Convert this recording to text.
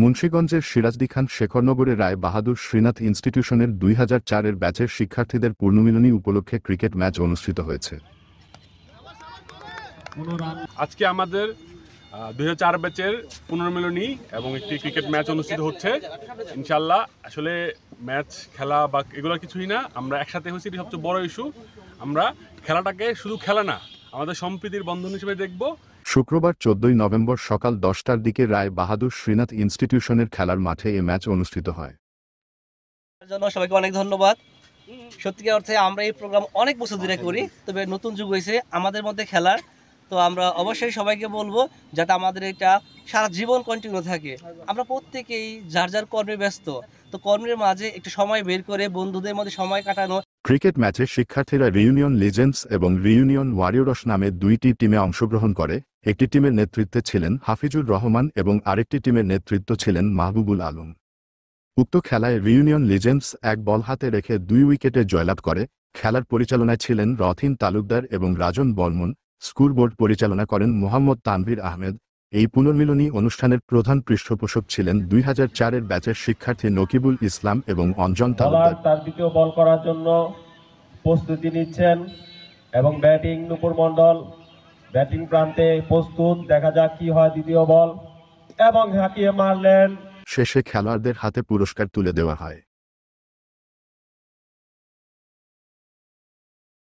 মুন্সিগঞ্জের সিরাজদি খান শেখরনগরে রায় বাহাদুর শ্রীনাথ ইনস্টিটিউশনের 2004-এর ব্যাচের শিক্ষার্থীদের পুনর্মিলনী উপলক্ষে ক্রিকেট ম্যাচ অনুষ্ঠিত হয়েছে। আজকে আমাদের 2004 ব্যাচের পুনর্মিলনী এবং একটি ক্রিকেট ম্যাচ অনুষ্ঠিত হচ্ছে। ইনশাল্লাহ আসলে ম্যাচ খেলা বা এগুলো কিছুই না, আমরা একসাথে হয়েছি, এটি সবচেয়ে বড় ইস্যু। আমরা খেলাটাকে শুধু খেলা না, আমাদের সম্প্রীতির বন্ধন হিসেবে দেখব। শুক্রবার 14 নভেম্বর সকাল 10টার দিকে রায় বাহাদুর শ্রীনাথ ইনস্টিটিউশনের খেলার মাঠে এ ম্যাচ অনুষ্ঠিত হয়। সবাইকে অনেক ধন্যবাদ। সত্যিকার অর্থে আমরা এই প্রোগ্রাম অনেক বছর ধরে করি, তবে নতুন যুগ হয়েছে আমাদের মধ্যে খেলার। তো আমরা অবশ্যই সবাইকে বলবো যাতে আমাদের এটা সারা জীবন কন্টিনিউ থাকে। আমরা প্রত্যেকেই যার যার কর্মে ব্যস্ত, তো কর্মের মাঝে একটু সময় বের করে বন্ধুদের মধ্যে সময় কাটানো। ক্রিকেট ম্যাচে শিক্ষার্থীরা রিউনিয়ন লিজেন্ডস এবং রিউনিয়ন ওয়ারিয়রস নামে দুইটি টিমে অংশগ্রহণ করে। একটি টিমের নেতৃত্বে ছিলেন হাফিজুর রহমান এবং আরেকটি টিমের নেতৃত্ব ছিলেন মাহবুবুল আলম। উক্ত খেলায় রিউনিয়ন লিজেন্ডস এক বল হাতে রেখে 2 উইকেটে জয়লাভ করে। খেলার পরিচালনায় ছিলেন রথিন তালুকদার এবং রাজন বর্মন। স্কোরবোর্ড পরিচালনা করেন মোহাম্মদ তানভীর আহমেদ। এই পুনর্মিলনী অনুষ্ঠানের প্রধান পৃষ্ঠপোষক ছিলেন 2004-এর ব্যাচের শিক্ষার্থী নকিবুল ইসলাম এবং অঞ্জন তালুকদার। তার দ্বিতীয় বল করার জন্য প্রস্তুতি নিচ্ছেন এবং ব্যাটিং নূপুর মণ্ডল ব্যাটিং প্রান্তে প্রস্তুত। দেখা যাক কি হয়। দ্বিতীয় বল এবং হাঁকিয়ে মারলেন। শেষে খেলোয়াড়দের হাতে পুরস্কার তুলে দেওয়া হয়।